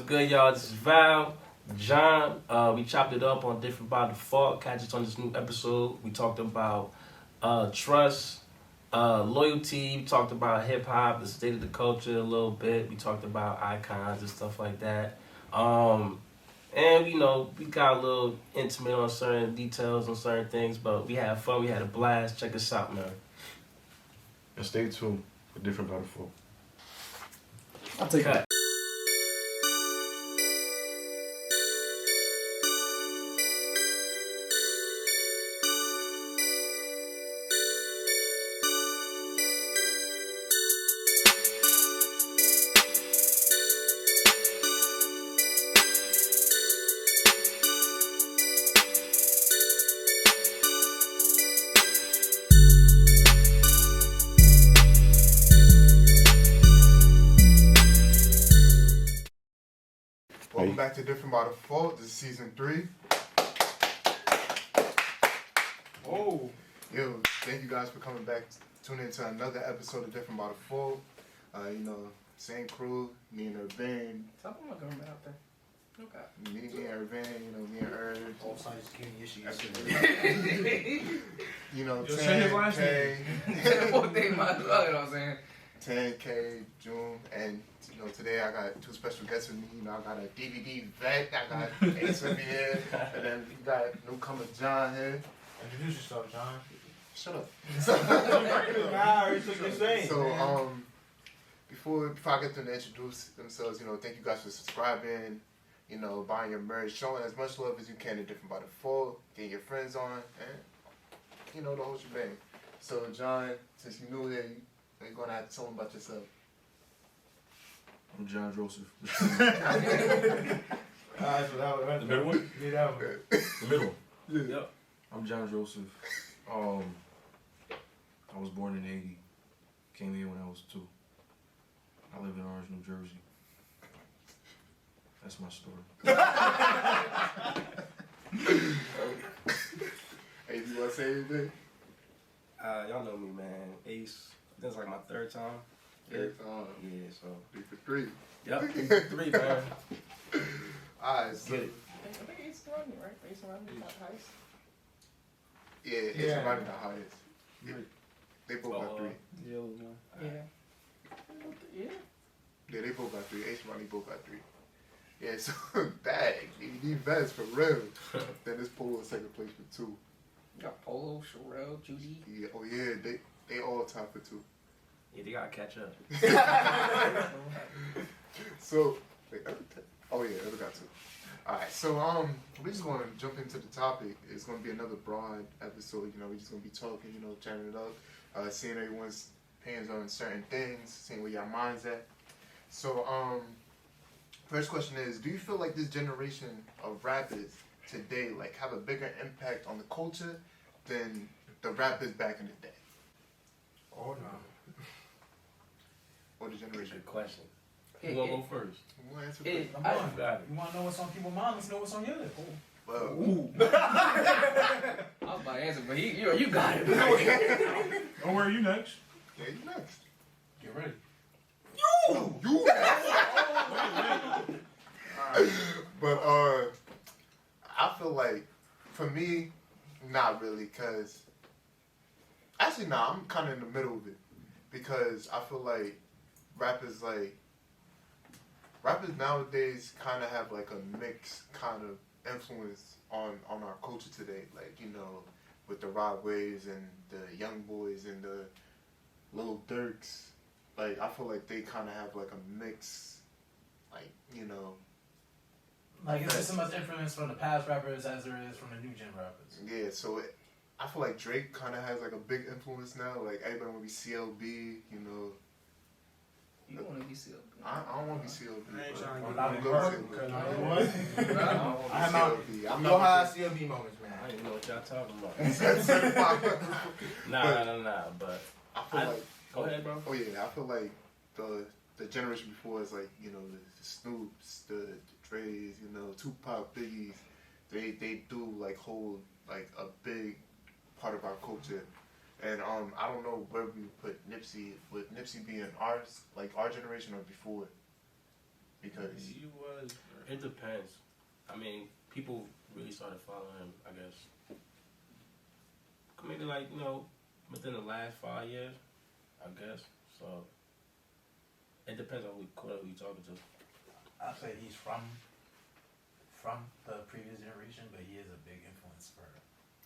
good, y'all? This is Val, John. We chopped it up on Different by Default. Catch us on this new episode. We talked about trust, loyalty. We talked about hip hop, the state of the culture a little bit. We talked about icons and stuff like that. And you know, we got a little intimate on certain details on certain things, but we had fun. We had a blast. Check us out, man. And stay tuned for Different by Default. I'll take that. Welcome back to Different by Default. This is season 3. Oh. Yo, thank you guys for coming back. Tuning into another episode of Different by Default. You know, same crew, me and Irvin. Talk about my government out there. Okay. Me and Irvin, you know, me and Irv. All sides of Kenny issues. You know, Yo, say his last 10K. What they might you know what I'm saying? 10K, June, and you know, today I got 2 special guests with me. You know, I got a DVD vet, I got Ace with me here, and then we got newcomer John here. Introduce yourself, John. Shut up. Insane. So, before I get them to introduce themselves, you know, thank you guys for subscribing, you know, buying your merch, showing as much love as you can to Different by Default, getting your friends on, and, you know, the whole shebang. So, John, since you're new here, you're going to have to tell them about yourself. I'm John Joseph. Alright, so that was The middle one? Yeah, that one. The middle one. Yeah. Yep. I'm John Joseph. I was born in 80. Came here when I was 2. I live in Orange, New Jersey. That's my story. Hey, you want to say anything? Y'all know me, man. Ace. This is like my 3rd time. Third time. Yeah, so. 3 for 3. Yep, 3, man. Alright, so. Get it. I think Ace Rodney, right? Ace Rodney got highest. Yeah, it's Yeah. running the highest. Yeah. They both got 3. Yeah. Yeah. Yeah, they both got 3. Ace and Ronnie both got 3. Yeah, so that DVD vets for real. Then this Polo in 2nd place for 2. You got Polo, Sherelle, Judy. Yeah, oh yeah, they all tied for 2. Yeah, they gotta catch up. So, wait, oh yeah, Ever got 2. Alright, so we're just gonna jump into the topic. It's gonna be another broad episode. You know, we're just gonna be talking, you know, chatting it up, seeing everyone's opinions on certain things, seeing where your mind's at. So, first question is, do you feel like this generation of rappers today like have a bigger impact on the culture than the rappers back in the day? Oh no. Or the generation? Good question. It- Who wanna it- go first? Who answer It- first? I- You got it. You want to know what's on people's mind? Let's know what's on yours. Well, I was about to answer, but you got it. Don't worry, you next. yeah, you next. Get ready. You But I feel like for me, not really, cause actually I'm kind of in the middle of it, because I feel like rappers nowadays kind of have like a mixed kind of influence on our culture today, like, you know, with the Rod Waves and the Young Boys and the Lil Durks. Like, I feel like they kind of have like a mix, like, you know. Like, it's just as much influence from the past rappers as there is from the new gen rappers. Yeah, so I feel like Drake kind of has like a big influence now. Like, everybody want to be CLB, you know. You want to be sealed. I don't want to be CLB. I ain't but trying to I'm get gonna that go work, CLB. cause I I don't ain't want what? to I'm be out. CLB. I'm You not know how gonna- CLB moments, I man. don't even know what y'all talking about. I Nah, but feel I- like. go ahead, bro. Oh yeah, I feel like the generation before is like, you know, the Snoops, the Dre's, you know, Tupac, Biggies. They do like hold like a big part of our culture, and I don't know where we would put Nipsey. With Nipsey being our generation or before. Because He was. It depends. I mean, people really started following him, I guess. Maybe like, within the last 5 years, I guess. So it depends on who you're talking to. I'd say he's from the previous generation, but he is a big influence for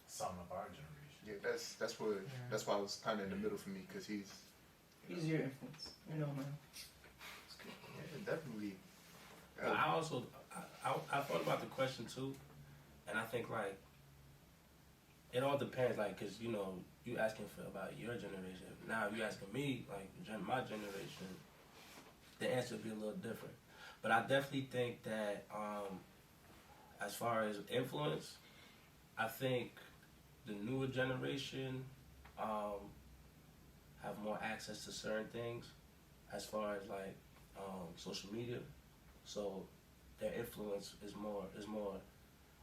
some of our generation. yeah, that's why I was kind of in the middle for me because he's Your influence. Man. yeah, definitely. But I also, I thought about the question too, and I think like, it all depends, like, cause you asking about your generation. Now if you asking me, like, my generation, the answer would be a little different. But I definitely think that, as far as influence, I think the newer generation, have more access to certain things, as far as like, social media. So their influence is more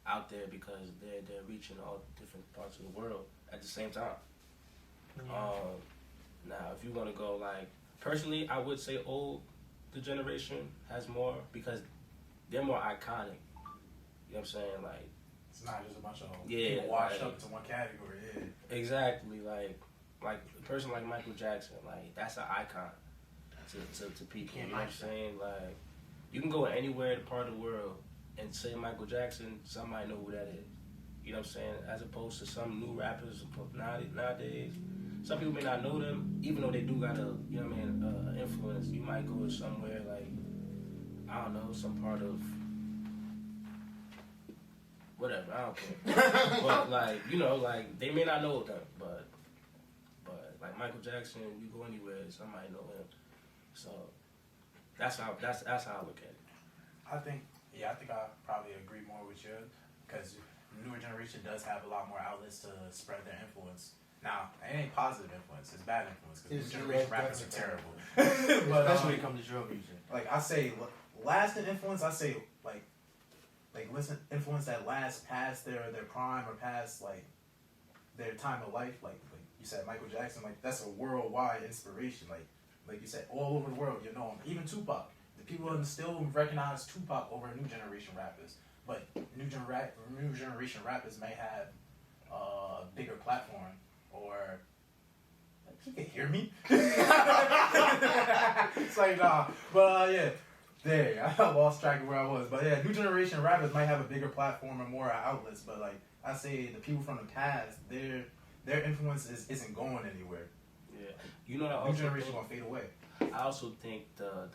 out there because they're reaching all different parts of the world at the same time. Now, if you want to go like personally, I would say the generation has more because they're more iconic. You know what I'm saying? Like, It's not just a bunch of Yeah, people washed like- up into one category. Yeah. exactly, like a person like Michael Jackson, like that's an icon to people. You know what I'm saying? Like, you can go anywhere, part of the world, and say Michael Jackson, somebody know who that is. You know what I'm saying? As opposed to some new rappers nowadays, some people may not know them, even though they do got influence. You might go somewhere like, I don't know, some part of whatever, I don't care. But like, like they may not know them, but like Michael Jackson, you go anywhere, somebody know him. So that's how I look at it. I think I probably agree more with you because the newer generation does have a lot more outlets to spread their influence. Now, it ain't positive influence; it's bad influence because new generation rappers are terrible. But Especially when it comes to drug music. like I say, lasting influence. I say like listen, influence that lasts past their prime or past like their time of life. Like you said, Michael Jackson. Like that's a worldwide inspiration. Like you said, all over the world, you know him. Even Tupac. The people still recognize Tupac over new generation rappers. But new generation rappers may have a bigger platform or. You can hear me? It's like, nah. But yeah. There, I lost track of where I was. But yeah, new generation rappers might have a bigger platform and more outlets. But like I say, the people from the past, their influence isn't going anywhere. Yeah, you know that New generation gonna fade away. I also think the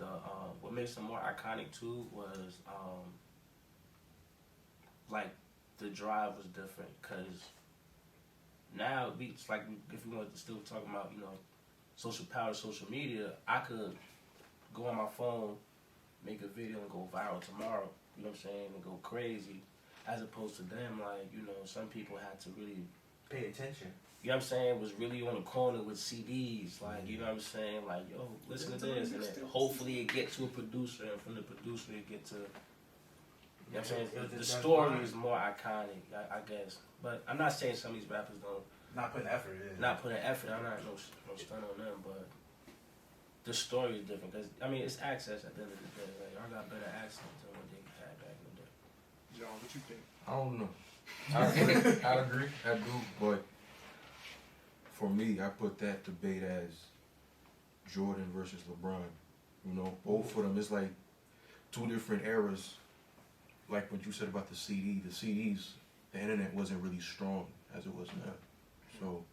what makes them more iconic too was like the drive was different because now it's like if we want to still talk about social power, social media, I could go on my phone, make a video and go viral tomorrow. You know what I'm saying? And go crazy, as opposed to them like some people had to really Pay attention. you know what I'm saying, was really on the corner with CDs, like, you know what I'm saying, like, yo, listen to this, and then hopefully it get to a producer, and from the producer it get to, you know what I'm saying, the story is more iconic, I guess, but I'm not saying some of these rappers don't, Not putting effort in. not putting effort, I'm not no stun on them, but the story is different, because, I mean, it's access at the end of the day, like, I got better access than what they had back in the day. John, what you think? I don't know. I agree. I do, but for me, I put that debate as Jordan versus LeBron. Both of them. It's like two different eras. Like what you said about the CD. The CDs, the internet wasn't really strong as it was now. So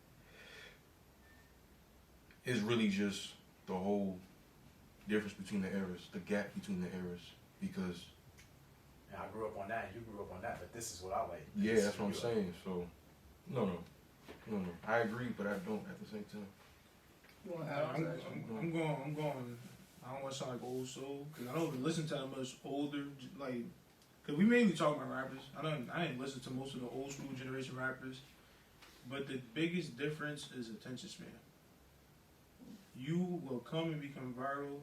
it's really just the whole difference between the eras, the gap between the eras, because. And I grew up on that, you grew up on that, but this is what I like. Yeah, This that's is what I'm you saying. So, no. I agree, but I don't at the same time. You want to add on to that? I'm going. I don't want to sound like old soul because I don't even listen to that much older. Like, because we mainly talk about rappers. I didn't listen to most of the old school generation rappers, but the biggest difference is attention span. You will come and become viral,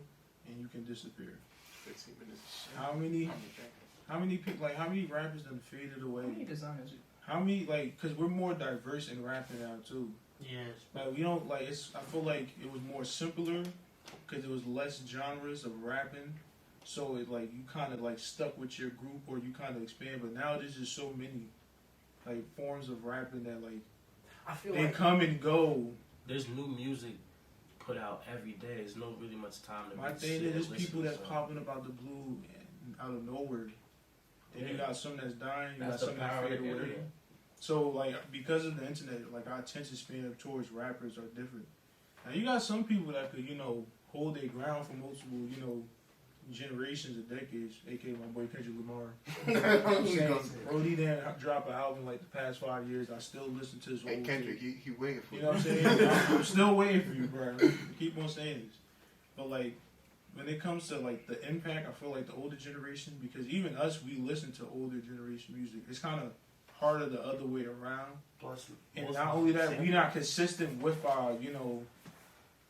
and you can disappear. 15 minutes. How many people? Like, how many rappers done faded away? How many designers? How many, like, because we're more diverse in rapping now too. Yes. Like, we don't like. I feel like it was more simpler because there was less genres of rapping. So it like you kind of like stuck with your group or you kind of expand. But now there's just so many like forms of rapping that like I feel they like come and go. There's new music put out every day. There's no really much time to My really thing sit is, and there's listen people to that's something. popping about the blue and out of nowhere. Then you Yeah. got some that's dying. You That's got the some that power of fade the away. internet. So like because of the internet, like our attention span towards rappers are different. Now you got some people that could, hold their ground for multiple, generations or decades, aka my boy Kendrick Lamar. You know what I'm saying? Bro, he didn't drop an album like the past 5 years. I still listen to his Hey whole Kendrick, tape. he waiting for You you. know what I'm saying? I'm still waiting for you, bro. Keep on saying this. But like when it comes to like the impact, I feel like the older generation, because even us, we listen to older generation music. It's kind of harder the other way around. Plus, And most not of only the that, same- we not consistent with our,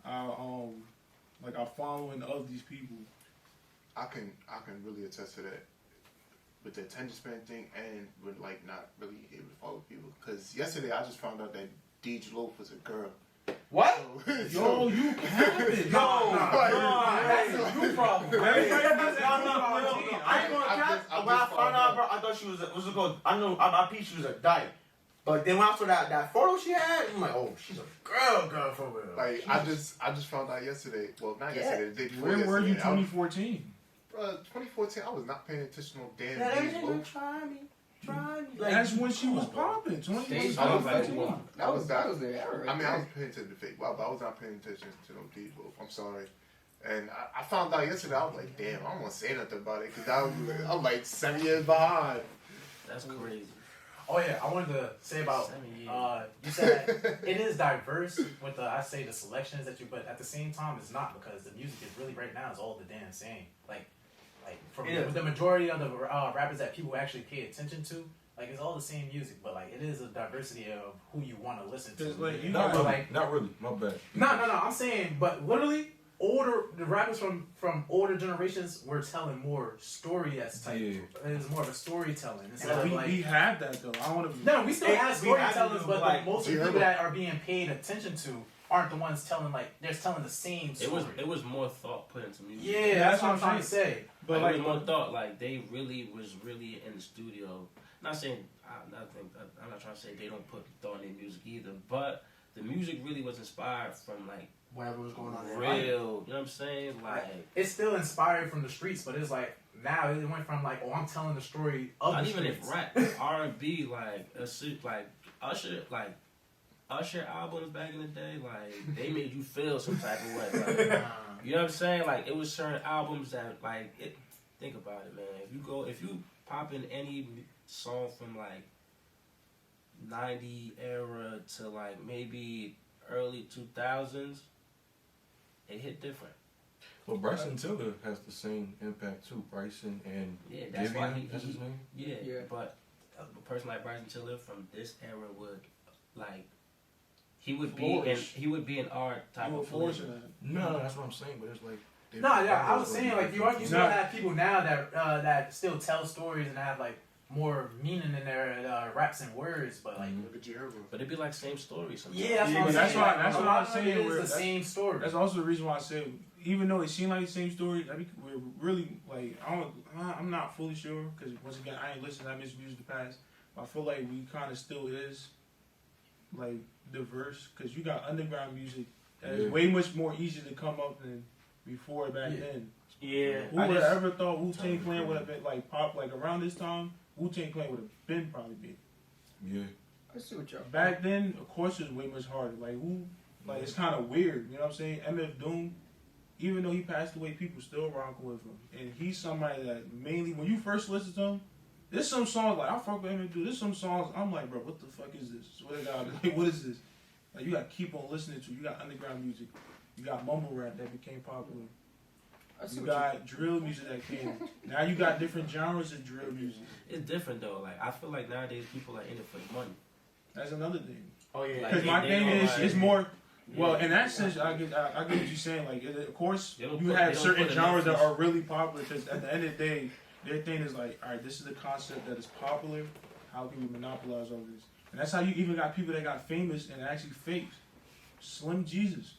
our our following of these people. I can really attest to that with the attention span thing and with like not really able to follow people. Because yesterday I just found out that Deej Loaf was a girl. What? Yo, you capping? That's a you problem. Everybody No, does I ain't gonna cap. When I found out, bro, I thought she was what's it called? I know, I peeped she was a dyke. But then when I saw that photo she had, I'm like, oh, she's a girl for real. Like I just found out yesterday. Well, not yesterday. The day before Where were you yesterday. 2014? 2014. I was not paying attention to no damn that Deej everything Loaf. try me. That's when she was popping. 2014. I was like, that was the era. I mean, I was paying attention to fake. Wow, but I was not paying attention to no Deej Loaf. I'm sorry. And I found out yesterday. I was like, damn, I don't want to say nothing about it because I'm like 7 years behind. That's crazy. Oh yeah, I wanted to say about 7 years. you said it is diverse with the the selections that you, but at the same time it's not because the music is really right now is all the damn same. Like from the majority of the rappers that people actually pay attention to, like it's all the same music, but like it is a diversity of who you want to listen to. Cause like you Not got really. like- Not really. My bad. No, I'm saying, but literally the rappers from older generations were telling more story as type. Yeah. It's more of a storytelling instead But of we like. have that though. I want to. No, we still have we have storytellers, to, but like, most of the G-Herbo. people that are being paid attention to aren't the ones telling they're telling the same story. It was more thought put into music. Yeah, that's what I'm trying to say. But Like, like, it was more thought. Like they really was really in the studio. Not saying I'm not trying to say they don't put thought in their music either, but the music really was inspired from like Whatever was going on in real. life. You know what I'm saying? Like It's still inspired from the streets, but it's like now it went from like, oh, I'm telling the story of not the even streets. if rap, R&B, like a suit, like Usher albums back in the day, like they made you feel some type of way. Like, you know what I'm saying? Like it was certain albums that like it. Think about it, man. If you pop in any song from like 90 era to like maybe early 2000s, it hit different. Well, Bryson Tiller has the same impact too. Bryson and Yeah, that's why Vivian, that's his name. Yeah, Yeah. but a person like Bryson Tiller from this era would like he would be an art type you were of forcing flavor. that. No, that's what I'm saying. But it's like No, yeah, I was saying like you still Nah. have people now that still tell stories and have like more meaning in their raps and words, but like Look at G-Herbo. But it'd be like same story sometimes. yeah, that's Yeah, what I'm but saying. that's why- Like, that's a what lot I'm of saying, it is where the that's- same story. That's also the reason why I said, even though it seemed like the same story, we're really like I'm not fully sure because once again I ain't listened to that much music in the past. But I feel like we kind of still is like diverse because you got underground music that is Yeah. way much more easy to come up than before back then. Yeah. Who would have ever thought Wu-Tang Clan would have been like pop like around this time? Wu-Tang Clan would have been probably big. Yeah. I see what y'all. Back then, of course, it was way much harder. Like it's kind of weird, you know what I'm saying? MF Doom, even though he passed away, people still rocking with him, and he's somebody that mainly when you first listen to him, there's some songs like I fuck with MF Doom. There's some songs I'm like, bro, what the fuck is this? What is this? Like you got to keep on listening to. You got underground music, you got mumble rap that became popular. I see You what got drill music that came. Now you got different genres of drill music. It's different though. Like I feel like nowadays people are in it for the money. That's another thing. Oh yeah. Like, Because my they thing don't is, like- it's more. Well, Yeah. in that sense, I get what you're saying. Like, of course, They don't you put- have they don't certain put genres that enough- are really popular. Because at the end of the day, their thing is like, all right, this is the concept that is popular. How can we monopolize all this? And that's how you even got people that got famous and actually faked. Slim Jesus.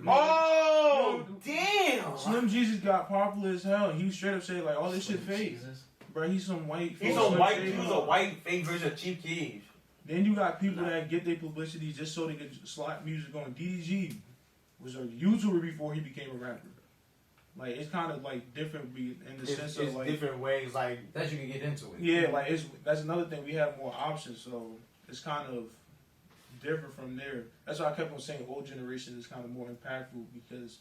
Oh, damn! Slim Jesus got popular as hell. He was straight up saying like, all this shit fake. Jesus. Bro, he's some white. He was a white fake version of Chief Keef. Then you got people that get their publicity just so they can slap music on. DDG was a YouTuber before he became a rapper. Like, it's kind of like different in the sense of like different ways, like That you can get into it. yeah, like that's another thing. We have more options, so it's kind of different from there. That's why I kept on saying old generation is kind of more impactful because,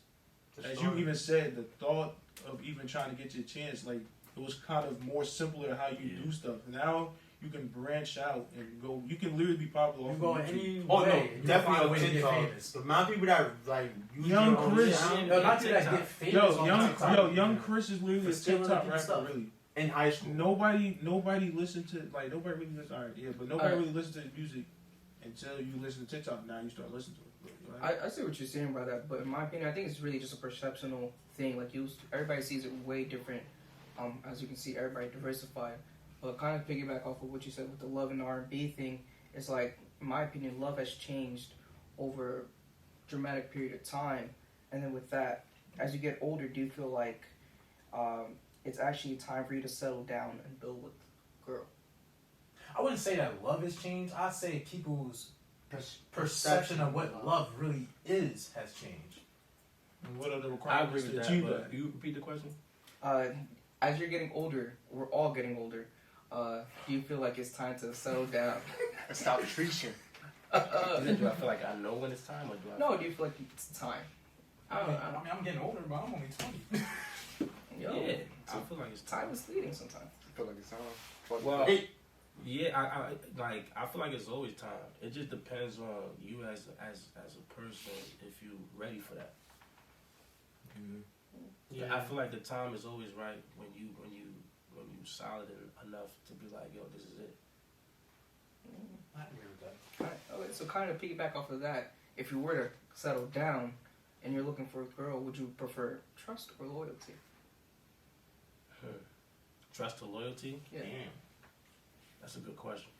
as you even said, the thought of even trying to get your chance, like it was kind of more simpler how you do stuff. Now you can branch out and go. You can literally be popular. You off go of YouTube. any Oh, no, way, you definitely find a on way to get TikTok. famous. the amount of people that like use Young their own Chris. shit No, not you that get famous on TikTok. Young Chris is literally For a stealing TikTok people's rapper. stuff. Really, in high school. nobody listened to nobody really listens. All right, yeah, but nobody really listens to his music until you listen to TikTok. Now you start listening to it. Right? I see what you're saying by that, but in my opinion, I think it's really just a perceptional thing. Like everybody sees it way different. As you can see, everybody diversified. But kind of piggyback off of what you said with the love and R&B thing, it's like, in my opinion, love has changed over a dramatic period of time. And then with that, as you get older, do you feel like it's actually time for you to settle down and build with a girl? I wouldn't say that love has changed. I'd say people's perception of what love really is has changed. And what are the I agree requirements with to that. achieve But that? you repeat the question? As you're getting older, we're all getting older. Do you feel like it's time to settle down? Stop preaching. Do I feel like I know when it's time, or do I? No, do you feel like it's time? I mean, I'm getting older, but I'm only 20. Yo, Yeah, I feel like it's time time. is fleeting sometimes. I feel like it's time. Fuck Well, that. yeah, I feel like it's always time. It just depends on you as a person if you ready for that. Yeah, I feel like the time is always right when you solid enough to be like, yo, this is it. I agree with that. Alright, okay, so kind of piggyback off of that, if you were to settle down and you're looking for a girl, would you prefer trust or loyalty? Trust or loyalty? Yeah. Damn. That's a good question.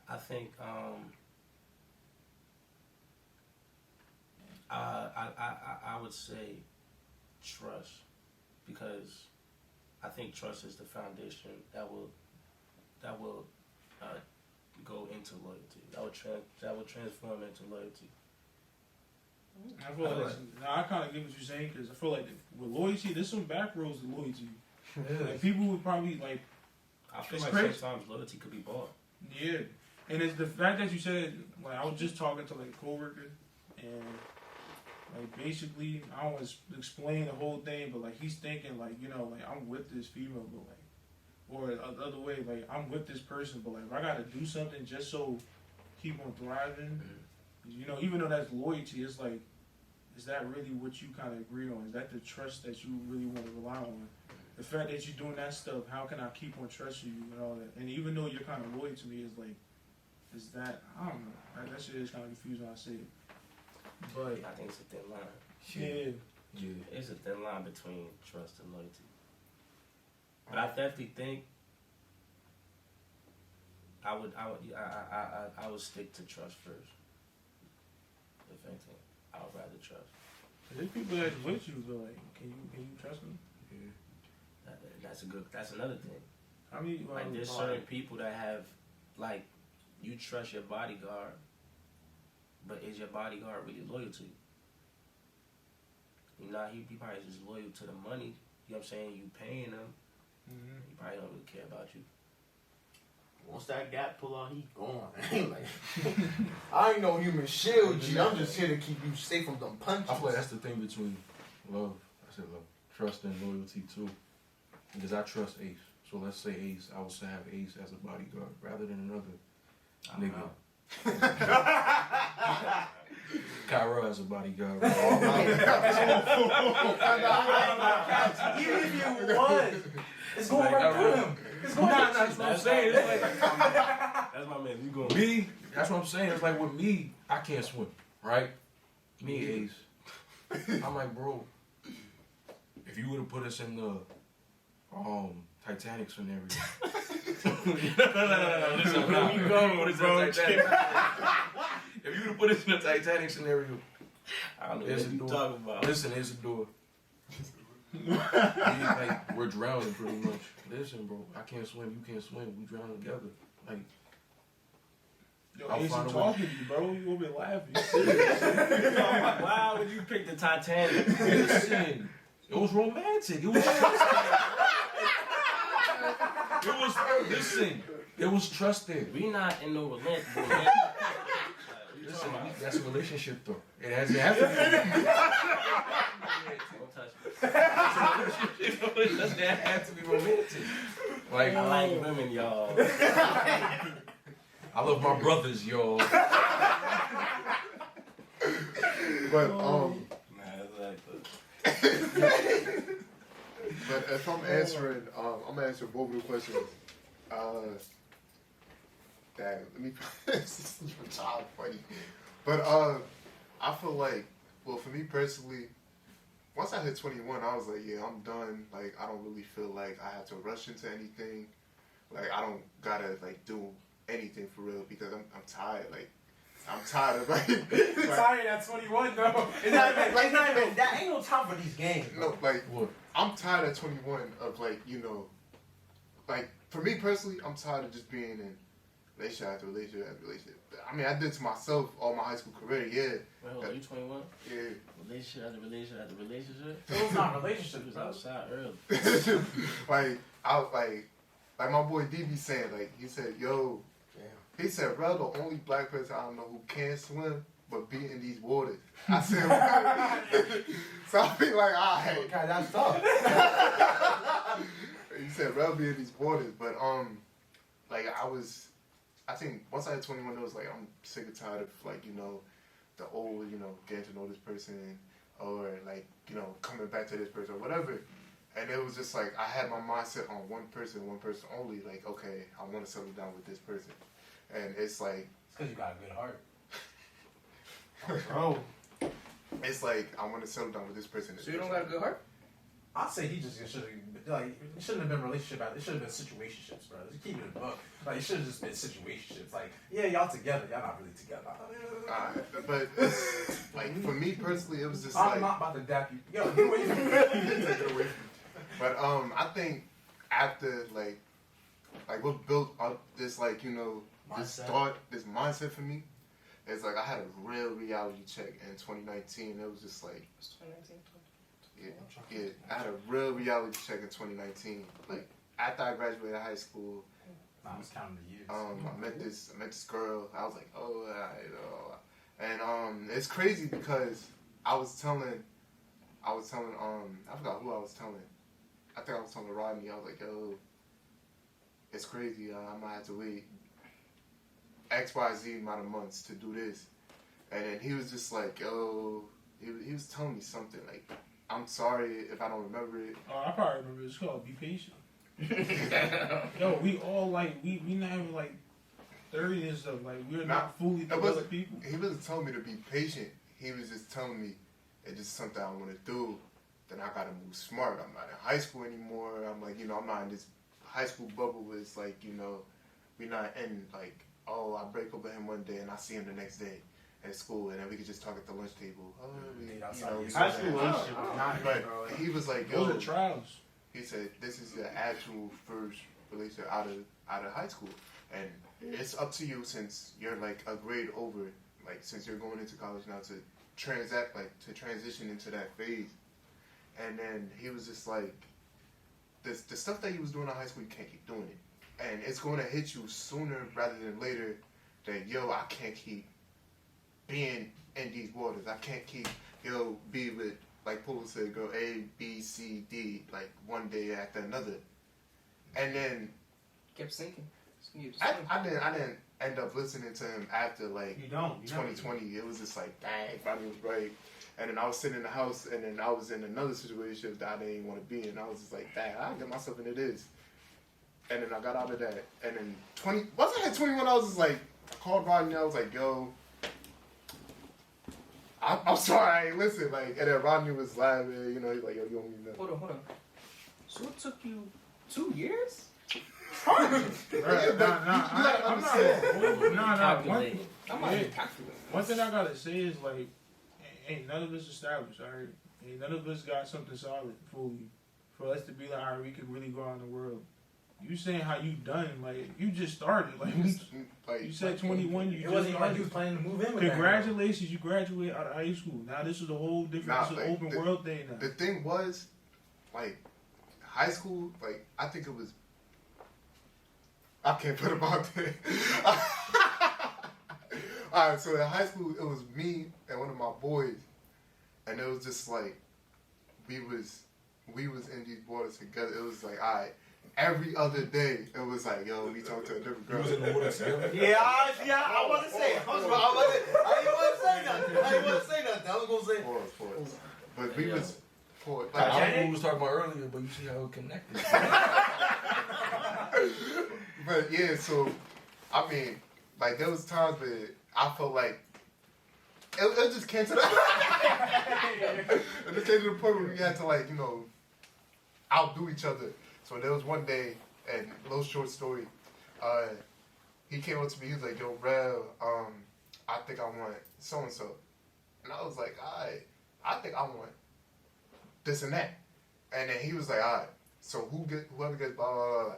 I think I would say trust, because I think trust is the foundation that will go into loyalty. That will transform into loyalty. I feel like I kind of get what you're saying because I feel like with loyalty, there's some back roads to loyalty. Like people would probably like, I feel It's like crazy. sometimes loyalty could be bought. yeah, and it's the fact that you said like I was just talking to like a coworker and like basically I don't want to explain the whole thing, but like he's thinking like like I'm with this female, but like or the other way like I'm with this person, but like if I got to do something just so keep on thriving. Even though that's loyalty, it's like, is that really what you kind of agree on? Is that the trust that you really want to rely on? The fact that you're doing that stuff, how can I keep on trusting you and all that? And even though you're kind of loyal to me, it's like, is that, I don't know. That shit is kind of confusing when I say it. But, I think it's a thin line. yeah. Yeah. It's a thin line between trust and loyalty. But I definitely think I would stick to trust first. If anything, I would rather trust. There's people that's with you, but like, can you trust them? That's another thing. I mean, Like there's certain people that have, like, you trust your bodyguard, but is your bodyguard really loyal to you? He probably just loyal to the money. You know what I'm saying? You paying him. He probably don't really care about you. Once that gap pull out, he gone. Like, I ain't no human shield, G. I'm just here to keep you safe from them punches. I feel like that's the thing between love. I said love, trust and loyalty too. Because I trust Ace. So let's say Ace, I would say have Ace as a bodyguard rather than another nigga. Kyra as a bodyguard. Even if you was, it's going right through him. It's going right That's what I'm saying. It's like, That's my man. You going? me, that's what I'm saying. It's like with me, I can't swim, right? Me, Ace. I'm like, bro, if you would have put us in the Titanic scenario. No. Listen, where you going with this Titanic? If you would have put us in the Titanic scenario, I don't know There's what a you door. talking about. Listen, there's a door. Like, we're drowning pretty much. Listen, bro, I can't swim, you can't swim, we drowning together. Like, Yo, I'll Ace, find a way. talking to you, bro. You gonna be laughing. You serious? Why would you pick the Titanic? listen, it was romantic. It was listen, there was trust there. We not in no romantic. Listen, that's a relationship though. It has to be. Don't touch me. That has to be romantic. Like, I like women, y'all. I love my brothers, y'all. But Nah, it's like but if I'm answering, I'm gonna answer both of the questions. Damn, let me. This is your child funny. But I feel like, well, for me personally, once I hit 21, I was like, yeah, I'm done. Like, I don't really feel like I have to rush into anything. Like, I don't gotta like do anything for real because I'm tired. Like, I'm tired of like. Tired at 21 though. It's not even, like, not even, that ain't no time for these games. No, like What? I'm tired at 21 of like, like for me personally, I'm tired of just being in relationship after relationship after relationship. I mean, I did to myself all my high school career, yeah. Well, hold on, you 21? Yeah. Relationship after relationship after relationship? So it's not a He relationship, was bro. outside early. like my boy D be saying, like, he said, yo, he said, bro, the only black person I don't know who can swim but be in these waters. I said, so I be like, all right. Okay, that's tough. He said, bro, be in these waters. But, like, I think once I had 21, it was like, I'm sick and tired of, like, the old, getting to know this person or, like, coming back to this person or whatever. And it was just like, I had my mindset on one person only. Like, okay, I want to settle down with this person. And it's like, It's because you got a good heart. Bro. it's like, I want to settle down with this person. So you don't got a good heart? I'd say he just should have, like, it shouldn't have been relationship, it should have been situationships, bro. Just keep it a buck. Like, it should have just been situationships. Like, yeah, y'all together, y'all not really together. But it's, like, for me personally, it was just I'm like, not about to dap you. Yo, get away from me. take it away from me. But I think after like what built up this this Mindset. thought, this mindset for me, is like I had a real reality check in 2019. It was just like, It's 2019. yeah, I had a real reality check in 2019. Like after I graduated high school, Nah, I was counting the years. I met this girl. I was like, and it's crazy because I was telling, I forgot who I was telling. I think I was telling Rodney. I was like, yo, it's crazy. I might have to wait XYZ amount of months to do this. And then he was just like, yo, he was telling me something like, I'm sorry if I don't remember it. Oh, I probably remember. It's called Be Patient. Yo, we all like we not even like 30 and stuff. Like we're not fully developed people. He wasn't telling me to be patient. He was just telling me it's just something I want to do. Then I gotta move smart. I'm not in high school anymore. I'm like, I'm not in this high school bubble where it's like, we're not in like, oh, I break up with him one day and I see him the next day at school and then we could just talk at the lunch table. Oh, High school relationship is not But it, bro. he was like, Those yo, are trials. he said, this is your actual first relationship out of high school. And it's up to you since you're like a grade over, like since you're going into college now to transition into that phase. And then he was just like, the stuff that he was doing in high school, you can't keep doing it. And it's going to hit you sooner rather than later that, yo, I can't keep being in these waters. I can't keep, be with, like Polo said, go A, B, C, D, like one day after another. And then Kept sinking. I didn't end up listening to him after like You don't. 2020. It was just like, dang, Rodney was right. And then I was sitting in the house, and then I was in another situation that I didn't even want to be in. I was just like, dang, I'll get myself into this. And then I got out of that. And then once I had 21, I was just like, I called Rodney, I was like, yo, I'm sorry, I ain't listen. Like, and then Rodney was laughing, he's like, yo, you don't even know. Hold on. So it took you 2 years? I'm not. Calculate. I'm not even calculating. One thing I gotta say is like, ain't none of us established, alright? Ain't none of us got something solid fully for us to be like, alright, we could really go out in the world. You saying how you done, like, you just started. Like, you said 21, you It just wasn't like started. you was planning to move in with that girl. Congratulations, you graduated out of high school. Now this is a whole different, this is an open world thing now. The thing was, like, high school, like, I think it was, I can't put it out there. Alright, so in high school, it was me and one of my boys, and it was just like, we was in these waters together. It was like, alright, every other day, it was like, yo, we talk to a different girl. You was in the water together? Yeah, I wasn't saying. I didn't want to say nothing. I was gonna say. Pause. But we was, pause. I Like, don't know what we was talking about earlier, but you see how it connected. but yeah, so, I mean, like, there was times where I felt like, it just came to the, it just came to the point where we had to, like, you know, outdo each other. So there was one day, and a little short story, he came up to me, he was like, yo, Rev, I think I want so-and-so. And I was like, alright, I think I want this and that. And then he was like, alright, so whoever gets blah, blah, blah.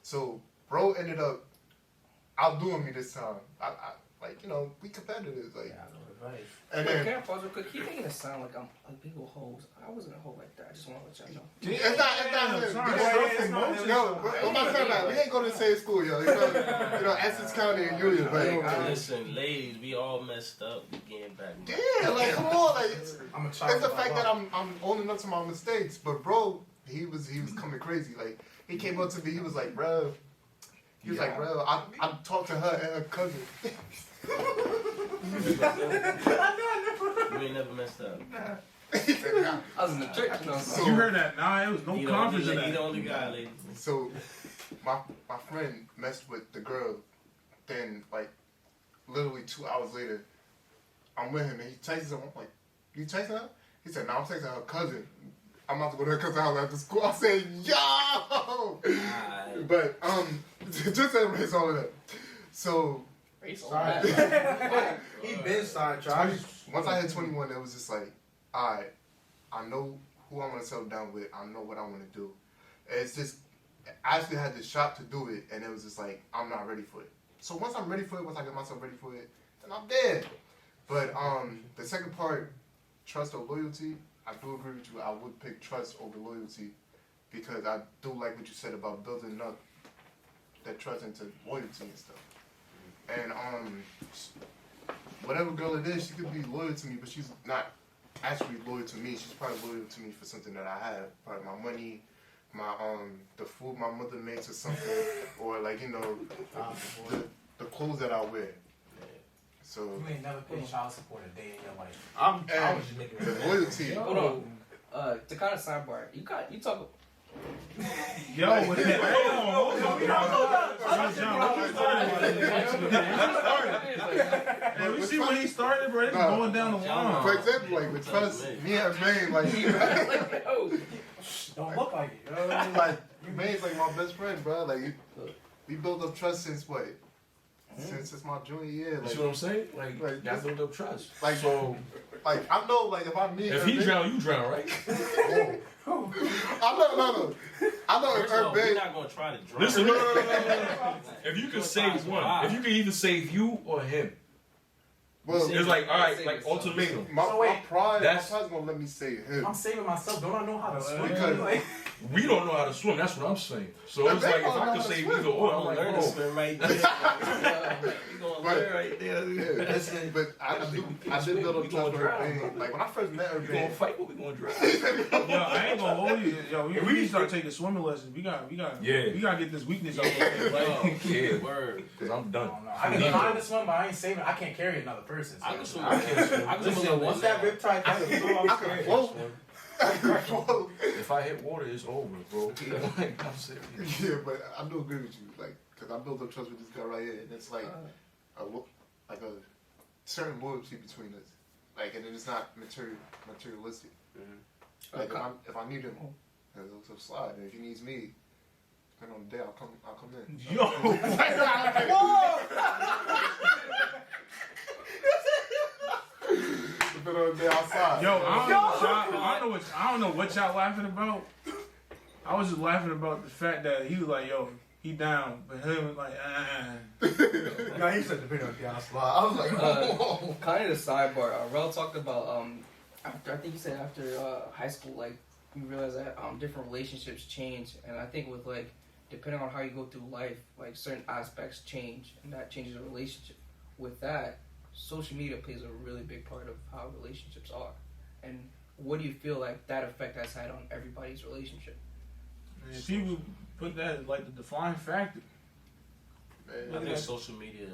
So bro ended up outdoing me this time. I like, you know, we competitors, like. Yeah, I know advice. And Wait, then, can I pause real quick? He making it sound like I'm like big old hoes. I wasn't a hoe like that. I just want to let y'all know. it's not Sorry. yo, I'm not saying that. We ain't going to the same school, yo. You know, Essex County and Union, but Listen, ladies, we all messed up. We getting back. yeah, like, come on, like, it's I'm a child. the fact that I'm owning up to my mistakes. But bro, he was coming crazy. Like, he came up to me, he was like, bro, I talked to her and her cousin. You ain't never messed up. I was in the church. You know, So- You heard that? Nah, it was no confidence in He the that. only guy, ladies. So my friend messed with the girl. Then like literally 2 hours later, I'm with him and he texts her. I'm like, "You texting her?" He said, "No, I'm texting her cousin. I'm about to go to her cousin's house after school." I said, "Yo!" But just erase all of that. So He been sidetracked. once I hit 21, it was just like, alright, I know who I want to settle down with. I know what I want to do. It's just, I actually had the shot to do it, and it was just like, I'm not ready for it. So once I'm ready for it, once I get myself ready for it, then I'm dead. But the second part, trust or loyalty, I do agree with you. I would pick trust over loyalty because I do like what you said about building up that trust into loyalty and stuff. And whatever girl it is, she could be loyal to me, but she's not actually loyal to me. She's probably loyal to me for something that I have, probably my money, my the food my mother makes or something, or like, you know, the clothes that I wear. So You ain't never paid child support a day in your life. I and was just making the loyalty. hold on. To kind of sidebar, you talk. Yo, with that. Hold on. John, what you started? Hey, we see when he started, bro. It's going down the line. For example, like with trust, me and Maine, like, Don't look like it. like Maine's like my best friend, bro. Like we built up trust since what? Since my junior year. You Like, see what I'm saying? Like y'all build up trust. Like, So like I know, like if I meet if her, he drown, you drown, right? I know if First of all, we're her not gonna try to drop. Listen, no. If you could save one, if you could either save you or him, well, it's like all right, like ultimatum. my pride's That's- gonna let me say him. I'm saving myself. Don't I know how to swim? Because- Like, We don't know how to swim. That's what I'm saying. So it's like if I could save either or, I'm like, learn to bro. swim right there. We gonna learn right there. Yeah, but I did build up We trust gonna with her. drown, Bang. bro. Like when I first met her, We gonna bang, fight, but we gonna drive. Yo, I ain't gonna hold you. Yo, we need to start taking swimming lessons. We got we gotta get this weakness out there. Like, Yeah, Word. because I'm I done. don't know. I can learn to swim, but I ain't saving. I can't carry another person. So. I can swim. I can't swim. I can swim a Listen, little once bit that now. riptide comes through, I'm scared. Whoa. If I hit water, it's over, bro. Like, I'm serious. Yeah, but I do agree with you, like, because I built up trust with this guy right here, and it's like a certain loyalty between us, like, and it's not materialistic. Like if I need him, he'll slide, and if he needs me, depending on the day, I'll come in. yo, Depending on the day outside. Yo, I don't know what y'all laughing about. I was just laughing about the fact that he was like, yo, he down, but him was like, No, he said depending on the outside. I was like, whoa. Kind of the sidebar. Rel talked about after I think he said after high school, like you realize that different relationships change, and I think with like depending on how you go through life, like certain aspects change, and that changes a relationship. With that, social media plays a really big part of how relationships are, and what do you feel like that effect has had on everybody's relationship? man, people put that as like the defining factor. I think social media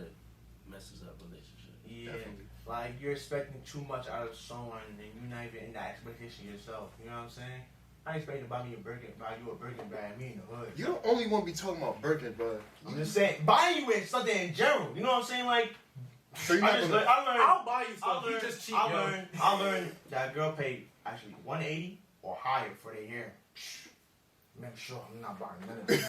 messes up relationships. Yeah, like you're expecting too much out of someone, and you're not even in that expectation yourself. You know what I'm saying? I expect to buy you a Birkin bag, me in the hood. You don't only want to be talking about Birkin, bro. I'm just saying, buying you in something in general. You know what I'm saying? Like, So you're not gonna... I'll buy you stuff. You just cheap. I learned that girl paid actually $180 or higher for their hair. Make sure I'm not buying none of that.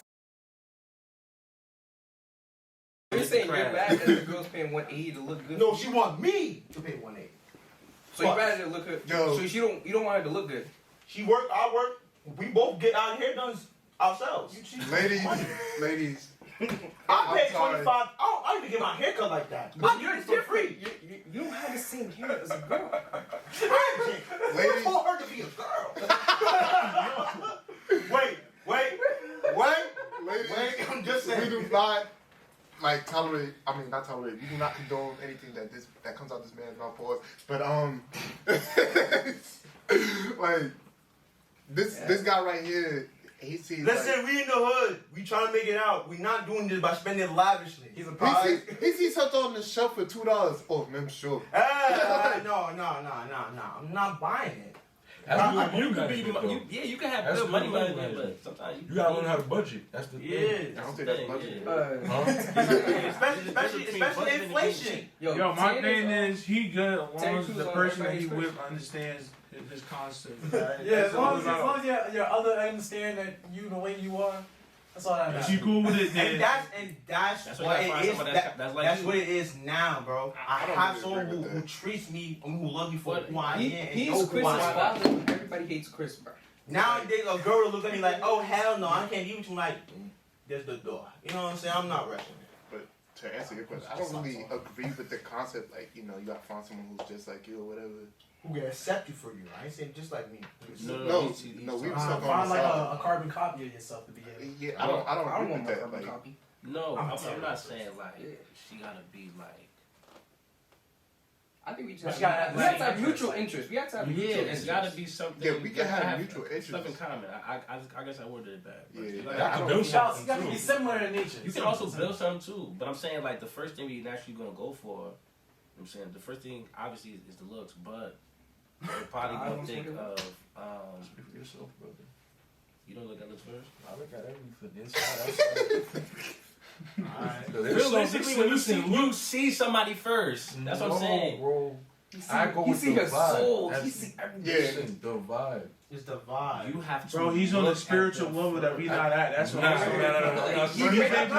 You're saying you're mad that the girl's paying $180 to look good? No, she want me to pay $180. So you rather look good. Yo. So you don't want her to look good. She work, I work. We both get our hair done ourselves. Ladies. I pay $25. I don't even get my hair cut like that. But I you're get it for free. You don't have the same hair as a girl. Who told her to be a girl? Wait. Ladies, I'm just we saying. do not not tolerate. We do not condone anything that comes out this man's mouth for us. But like this guy right here, he sees. Listen, we in the hood. We trying to make it out. We not doing this by spending lavishly. He's a Like, prize. he sees something on the shelf for $2. Oh, man, sure. No. I'm not buying it. You can have That's good money, good money, but sometimes You gotta learn how to budget. That's the thing. I don't think that's budget. Especially inflation. Yo, my thing is, he good as Terry long as Crews the on person that he everybody's with understands his concept. Right? Yeah, That's as long all as about. your other understand that you the way you are, that's all that If matters. you cool with it, And then that's That's what what it is. that's like That's you. what it is now, bro. I don't have really someone agree with who that. treats me, who loves me for What? who I am. and He's knows who Chris's I am. father. And everybody hates Chris, bro. Nowadays, a girl will look at me like, oh, hell no, I can't give it to you. Like, there's the door. You know what I'm saying? I'm not wrestling. But to answer your question, I don't really agree with the concept. Like, you gotta find someone who's just like you or whatever. Who can accept you for you. I ain't saying just like me. No, we was talking on Find the like side. a carbon copy of yourself to be able. Yeah, I don't I agree don't with want my that. carbon Like, copy. No, I'm I'm terrible. not saying like she gotta be like. I think we just But have, you gotta have we have to have the same mutual interest. interest. We have to have Yeah, mutual it's interest. gotta be something. Yeah, we can gotta have mutual stuff in interests. common. I guess I worded it bad. But Yeah, you like, gotta I don't- build You gotta something be too. similar in nature. You can also build something too, but I'm saying like the first thing we naturally gonna go for. You know what I'm saying the first thing obviously is the looks, but we're probably I gonna don't think see of Speak for yourself, brother. you don't look at looks first. I look at everything inside, outside. Alright. There's Realistically, when something- you see somebody first, that's what I'm saying. Bro. You see, I go you with see the her vibe. soul. That's- You see everything. Yeah. Listen, the vibe. It's the vibe. You have to. bro, he's on look the at spiritual them level that we not at. That's what I'm saying. Like, You think You can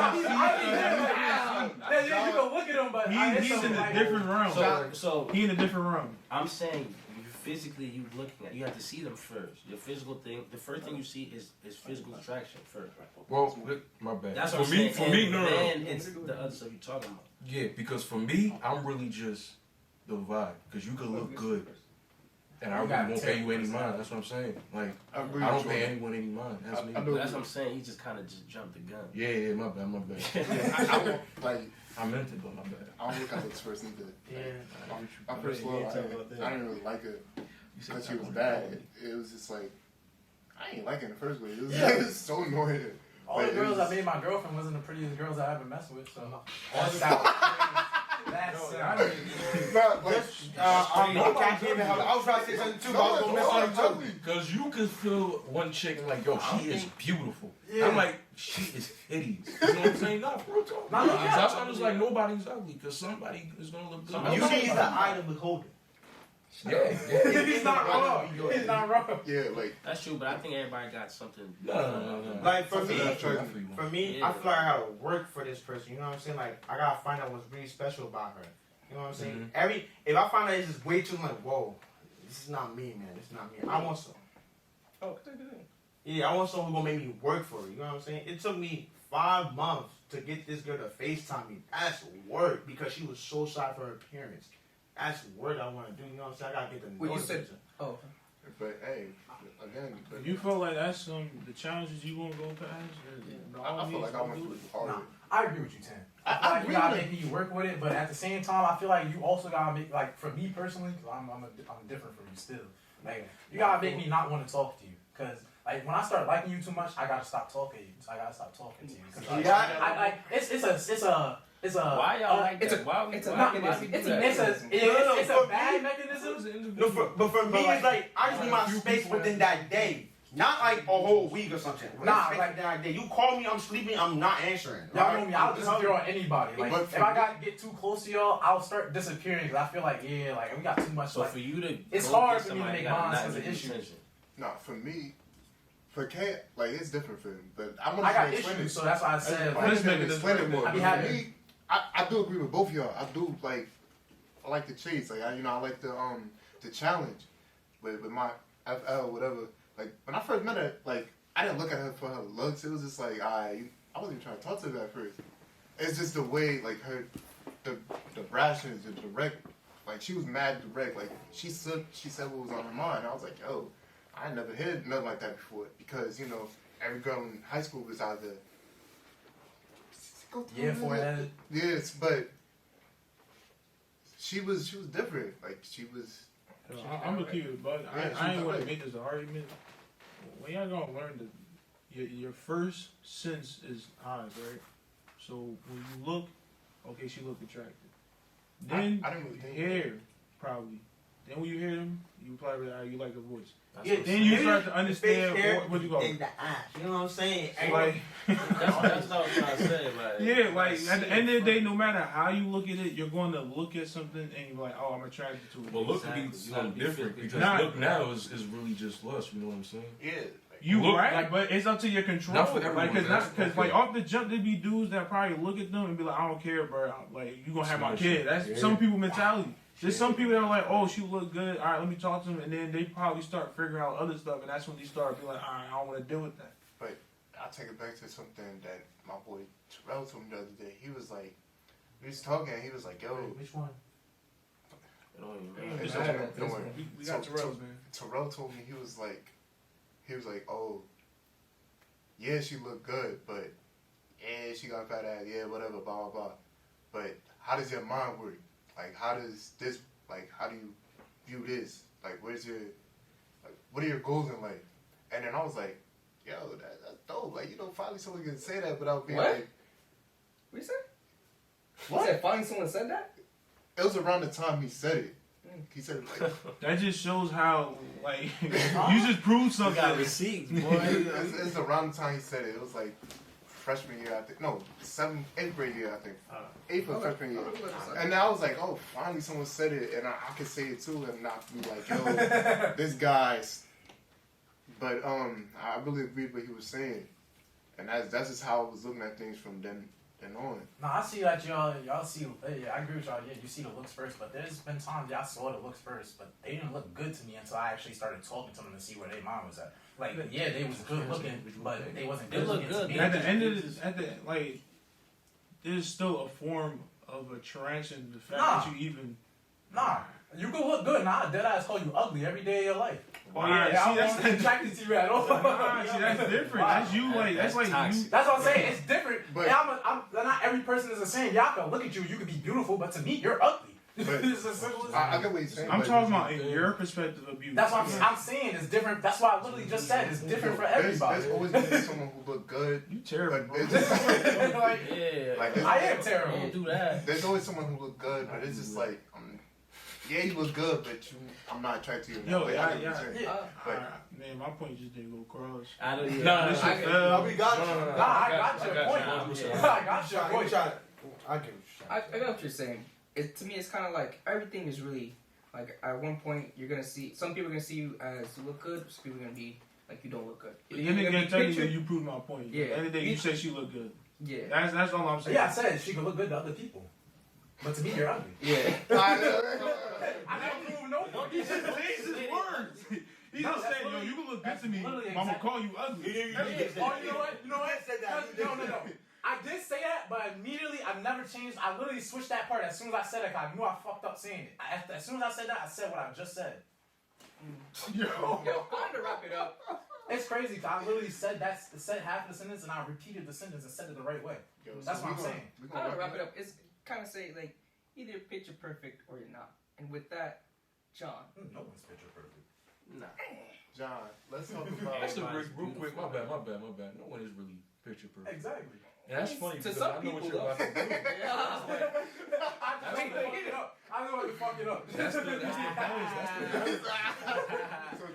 look at him, but he's in a different realm. So He in a different realm. I'm saying physically you looking at, you have to see them first. Your physical thing, the first thing you see is physical attraction first. Well, my bad. That's for what I'm me, saying. for me, And no. then it's the other stuff you're talking about. Yeah, because for me, I'm really just the vibe. Because you could look good, and I really won't pay you any mind. That's what I'm saying. Like, I agree I with don't you. pay anyone any mind. That's me. I do. That's what I'm saying. He just kind of just jumped the gun. Yeah, my bad, my bad. I won't, like, I meant it, but my bad. I don't look at looks first either. Yeah. My first love, I didn't really like her because she was bad. It was just like, I ain't like her in the first place. It was, it was so annoying. All the But it girls was- I made my girlfriend wasn't the prettiest girls I ever messed with. So That's that's Not like, I was trying to say something too, but I was gonna mess on him too. Because you can feel one chick and like, yo, she is beautiful. Yeah. I'm like, she is hideous. You know what I'm saying? Nah, real talk. Nah, yeah. That's why I'm just like, nobody's ugly. Because somebody is going to look good. Beauty is the eye of the beholder. Yeah, yeah. He's not wrong. He's not wrong. yeah, like, That's true, but I think everybody got something. No. Like for me, I feel you. For me, Yeah. I feel like I gotta work for this person. You know what I'm saying? Like I gotta find out what's really special about her. You know what I'm saying? If I find out it's just way too much, whoa, this is not me, man. This is not me. I want some. Oh, good. Yeah, I want someone who's gonna make me work for it. You know what I'm saying? It took me 5 months to get this girl to FaceTime me. That's work because she was so shy for her appearance. That's work I want to do. You know what I'm saying? I gotta get the Well, you said, notification. oh, But hey, again, but You feel like that's the challenges you want to go past? I feel like I went through harder. Nah, I agree with you, Tim. I I feel like you agree gotta with make you work with it, but at the same time, I feel like you also gotta make, like, for me personally, because I'm different from you still. Like, you gotta make me not want to talk to you, because like when I start liking you too much, I gotta stop talking to you. So I gotta stop talking to you. 'Cause, like, Yeah. I like it's a Why y'all like it's that? a- Why it's a why- mechanism. why we do it's that? a bad mechanism. No, but for me, But, like, it's like I just need my few space people within that day. Not like a whole week or something. Nah, Space like- within that day. You call me, I'm sleeping, I'm not answering. Y'all know me, I'll disappear on anybody. Like, But if for I me- gotta get too close to y'all, I'll start disappearing because I feel like, yeah, like, we got too much, So like, for you to it's go hard get for me to somebody make that got bonds not 'cause of give you issues. attention. Nah, for me, for K, like it's different for him. But I'm I gonna got explain issues, it. so that's why I said, I'm like, just gonna explain it more. I be But for having- me, I do agree with both of y'all. I do like I like the chase. Like I like the challenge. With my FL whatever. Like when I first met her, like I didn't look at her for her looks. It was just like I wasn't even trying to talk to her at first. It's just the way like her the brashness, the direct. Like she was mad direct. Like she said what was on her mind. I was like, yo, I ain't never heard nothing like that before. Because every girl in high school was either forehead. yes, but she was different. Like she was. I'm gonna keep it, but Yeah, I ain't she's want to okay. make this an argument. When y'all gonna learn your first sense is eyes, right? So when you look, okay, she look attractive. Then I didn't really think hair, probably. Then when you hear them, you probably you like her voice. That's Yeah, what- Then you maybe start to the understand face, hair, what you call it. and the eye. You know what I'm saying? Like, that's what I was trying to say. Like, yeah, like at the end of the day, no matter how you look at it, you're going to look at something and you're like, oh, I'm attracted to it. Well, look could Exactly. be You gotta something be different 50. because Nah. look now is really just lust. You know what I'm saying? Yeah. You Look, right, like- but it's up to your control. Not for everyone, Like, that's because okay. like off the jump, there be dudes that probably look at them and be like, I don't care, bro. Like, you gonna have my Smash kid. it. That's Yeah. some people mentality. There's some people that are like, oh, she look good. All right, let me talk to them, and then they probably start figuring out other stuff, and that's when they start being like, all right, I don't want to deal with that. But I'll take it back to something that my boy Terrell told me the other day. He was like, we was talking, and he was like, yo, Which one? It don't even matter. It's don't okay. worry, don't worry. We got So- Terrell's, man. Terrell told me he was like, oh, yeah, she looked good, but yeah, she got a fat ass, yeah, whatever, blah blah blah. But how does your mind work? Like, how does this? Like, how do you view this? Like, where's your? Like, what are your goals in life? And then I was like, yo, that's dope. Like, finally someone can say that without being What? like, What you said? what? You said finally someone said that? It was around the time he said it. He said it like. That just shows how, like, you just proved You something. got receipts, boy. It's around the time he said it. It was like freshman year, I think. No, 8th grade year, I think. 8th or freshman year. And I was like, oh, finally someone said it, and I could say it too, and not be like, yo, this guy's. But I really agreed with what he was saying, and that's just how I was looking at things from then on. No, I see that y'all see. Yeah, I agree with y'all. Yeah, you see the looks first, but there's been times y'all saw the looks first, but they didn't look good to me until I actually started talking to them to see where their mind was at. Like, yeah, they was good looking, but they wasn't They good look looking to good. me. At the end of like, there's still a form of attraction. The fact Nah. that you even. Nah, you can look good. Nah, dead ass call you ugly every day of your life. Oh, I see, don't want to be attracted to you at all. Nah, see, that's different. That's you, like, that's like you. toxic. That's what I'm saying. It's different. But- But not every person is the same. Y'all can look at you. You can be beautiful, but to me, you're ugly. But- It's as simple as I get what you're saying. I'm but talking about in your perspective of beauty. That's what I'm saying. It's different. That's why I literally just said it's different for everybody. There's always been someone who looked good, You terrible, but bro. it's just, Like, Yeah. Like, I am terrible. Don't do that. there's always someone who looked good, but it's just like, yeah, you look good, but I'm not attracted to you. Yo, Like, yeah, I get what yeah. you're saying. Alright, man, my point just didn't go across. I don't even. Nah, I- this I- shit- No, we got you. No. Nah, I got your point. I got your point. I get I know what you're saying. To me, it's kind of like everything is really like at one point you're gonna see some people are gonna see you as you look good, some people are gonna be like you don't look good. Then You're gonna again, be technically, pictured- you proved my point. Yeah. At the end of the day, you said she looked good. Yeah. That's all I'm saying. Yeah, I said she could look good to other people. But to me, you're ugly. Yeah. I never proved no. He just changed his words. He No, just that's said, yo, literally- you can look good that's to me, but literally I'm gonna exactly- call you ugly. Oh, you know what? You know what? said that. No. I did say that, but immediately I never changed. I literally switched that part as soon as I said it. 'Cause I knew I fucked up saying it. As soon as I said that, I said what I just said. Yo. Yo, I'm gonna wrap it up. It's crazy. 'Cause I literally said half of the sentence and I repeated the sentence and said it the right way. Yo, That's so what I'm we saying. we I'm gonna wrap it up. It's kind of say like either picture perfect or you're not. And with that, John. No one's picture perfect. Nah. John, let's talk about. That's a real quick. My bad. No one is really picture perfect. Exactly. And that's funny To because some I know what people, you're about to do. Yeah. I know what to fuck it up. I know what to fuck it up. That's the balance.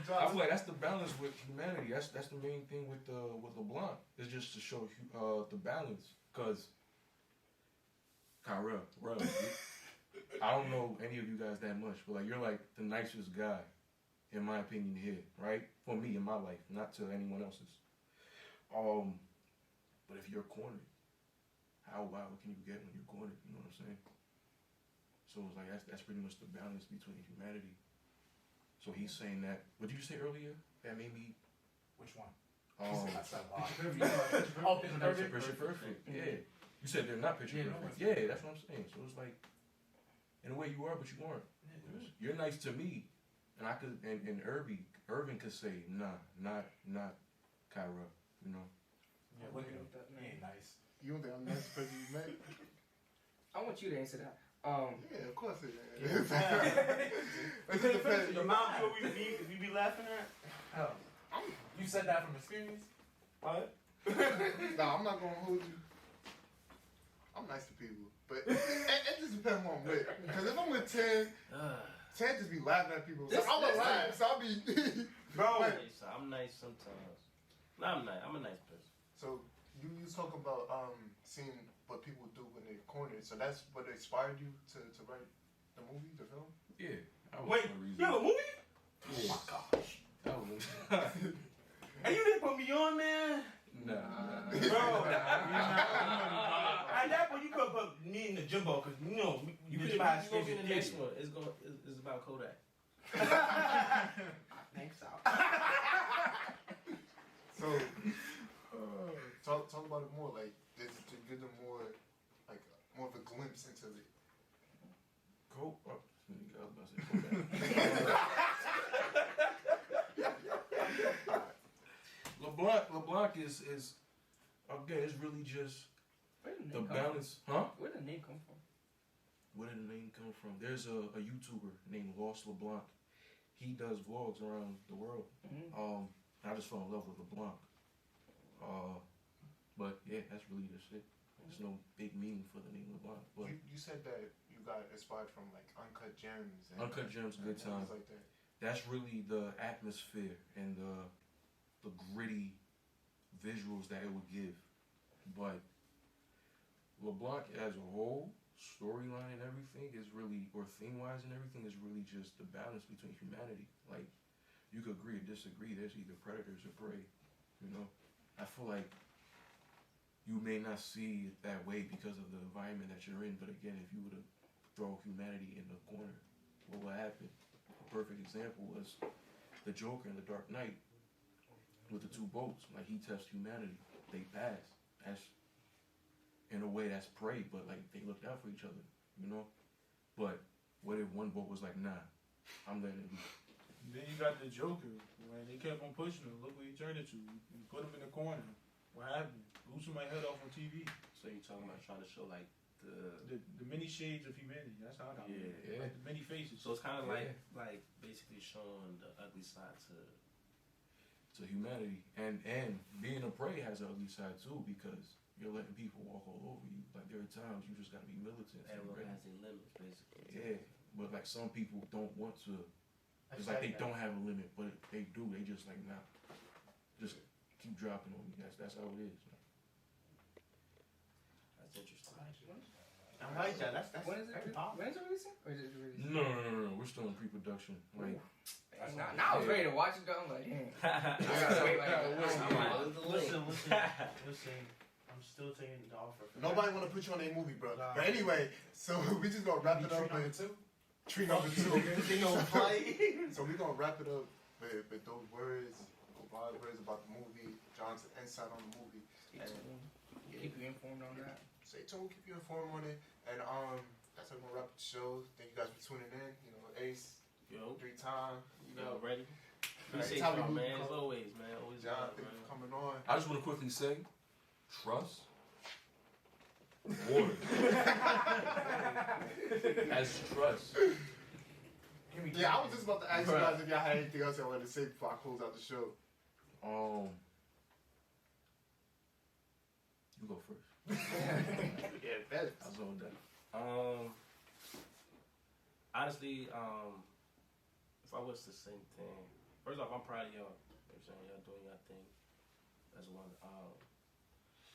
So I John, feel like that's the balance with humanity. That's the main thing with LeBlanc. It's just to show the balance. Cause Kyra, I don't know any of you guys that much, but like you're like the nicest guy, in my opinion, here, right? For me in my life, not to anyone else's. But if you're cornered, how wild can you get when you're cornered? You know what I'm saying? So it's like that's pretty much the balance between humanity. So he's saying that. What did you say earlier? That made me. Which one? Picture Picture perfect. Yeah. You said they're not picture perfect. Yeah, that's what I'm saying. So it's like, in a way you are, but you aren't. You're nice to me, and I could, and Irvin could say, nah, not Kyra. You know. Yeah, look at him. He ain't nice. you don't think I'm the next person you met? I want you to answer that. Yeah, of course it is. It just depends. The amount of people we be laughing at. Hell, you said that from experience? What? Nah, I'm not gonna hold you. I'm nice to people, but it just depends who I'm with. Because if I'm with 10 just be laughing at people. So I'm gonna laugh, so I'll be. Bro. I'm nice sometimes. No, I'm nice. I'm a nice person. So you talk about seeing what people do when they're cornered. So that's what inspired you to write the movie, the film? Yeah. That was Wait, one reason. you have a movie? Oh my gosh. That was. And you didn't put me on, man. Nah. Bro. At that point, you could put me in the Jimbo, because you know, You the could Jimbo has be in the skin next to one. It's about Kodak. Thanks, Al. So talk about it more, like to give them more of a glimpse into it. Cool. Oh, I was about to say Kodak. LeBlanc is again. It's really just Where did the the name come balance, huh? from? Where did the name come from? Where did the name come from? There's a YouTuber named Lost LeBlanc. He does vlogs around the world. Mm-hmm. I just fell in love with LeBlanc. But yeah, that's really just it. There's no big meaning for the name LeBlanc. But You said that you got inspired from like Uncut Gems. And, Uncut Gems, good time. Like that. That's really the atmosphere and the gritty visuals that it would give. But LeBlanc as a whole, storyline and everything is really, or theme-wise and everything is really just the balance between humanity. Like, you could agree or disagree, there's either predators or prey, you know? I feel like you may not see it that way because of the environment that you're in, but again, if you were to throw humanity in the corner, what would happen? A perfect example was the Joker in The Dark Knight with the two boats. Like, he tests humanity. They pass. That's, in a way, that's prey, but like, they looked out for each other, you know? But what if one boat was like, nah, I'm letting it be. Then you got the Joker, when they kept on pushing him. Look what he turned into. You put him in the corner. What happened? Blew somebody's head off on TV. So you talking about trying to show like The many shades of humanity. That's how I got it. Yeah. Like the many faces. So it's kind of like basically showing the ugly side to humanity. And being a prey has an ugly side too, because you're letting people walk all over you. Like, there are times you just gotta be militant. everyone has their limits, basically. Yeah, but like some people don't want to. It's like they don't have a limit, but they do. They just like, nah, just keep dropping on me. That's how it is. That's interesting. I like that. That's When is it? very powerful. When is it releasing? Or is it releasing? No. We're still in pre-production. Like, Now I was ready to watch it. Go. I'm like, damn. I gotta wait like. Listen. Listen. I'm still taking the offer. Nobody want to put you on a movie, bro. Nah. But anyway, so we just gonna wrap it up with tree number 2. They don't fight. So we gonna wrap it up with those words, wise words about the movie, John's insight on the movie, Stay and tuned. Keep you informed on that. stay tuned, keep you informed on it, and that's how we're gonna wrap up the show. Thank you guys for tuning in. You know, Ace, Yo, 3 time. You yo, know, ready? Right, Appreciate Tommy, y'all, you man. come- As always, man. Always John, love, thank you man. for coming on. I just want to quickly say, trust water as trust. Yeah, I was just about to ask you guys if y'all had anything else y'all wanted to say before I close out the show. You go first. Yeah, that. I was on that. Honestly, if I was to say anything, first off, I'm proud of y'all. You know what I'm saying? Y'all doing y'all thing. That's one.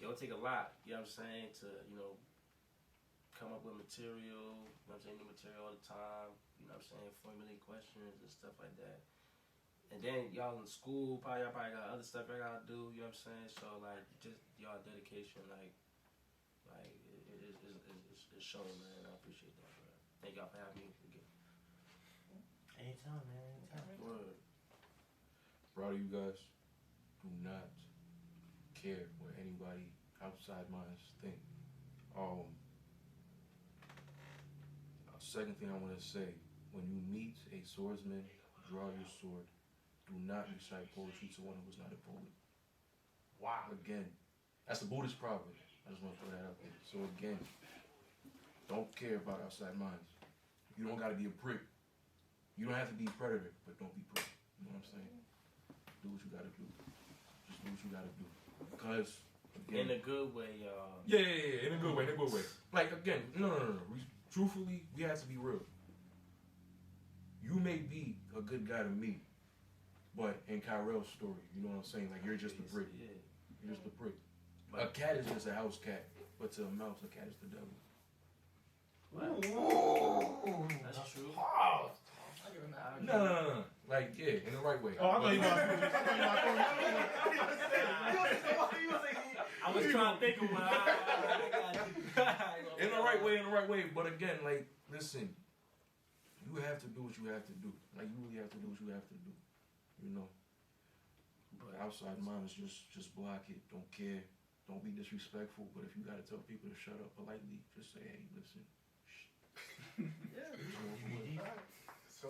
It'll take a lot, you know what I'm saying, to, you know, come up with material, you know what I'm saying, new material all the time, you know what I'm saying, formulate questions and stuff like that. And then y'all in school, y'all probably got other stuff y'all gotta do, you know what I'm saying? So, like, just y'all dedication, it's showing, man. I appreciate that, bro. Thank y'all for having me again. Anytime, man. Anytime. Word. Proud of you guys. Do not care what anybody outside minds think. Second thing I want to say, when you meet a swordsman, draw your sword. Do not recite poetry to one who is not a poet. Wow. Again, that's a Buddhist proverb. I just want to throw that out there. So again, don't care about outside minds. You don't got to be a prick. You don't have to be a predator, but don't be prick. You know what I'm saying? Do what you got to do. Just do what you got to do. Because, again... In a good way, y'all. Yeah, in a good way, Like, again, no. Truthfully, we have to be real. You may be a good guy to me, but in Kyrell's story, you know what I'm saying? Like, you're just a prick. Yeah. You're just a prick. A cat is just a house cat, but to a mouse, a cat is the devil. Ooh. That's true. Oh. No. Like, yeah, in the right way. Oh, I thought you were I was trying to think of one. I got you. In the right way. But again, like, listen, you have to do what you have to do. Like, you really have to do what you have to do. You know? But outside mind is just block it. Don't care. Don't be disrespectful. But if you gotta tell people to shut up politely, just say, hey, listen. Yeah. So,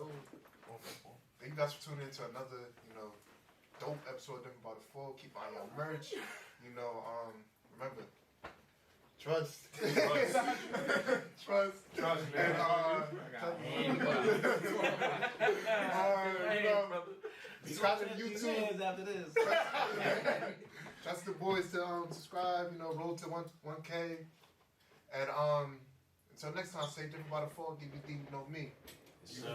thank you guys for tuning in to another, dope episode of Different by the Fall. Keep buying y'all merch. Remember, trust. Trust, man. Subscribe to YouTube. After this. Trust the boys to subscribe. Roll to 1K. And until next time, stay different by the fall. DVD, you know me. So,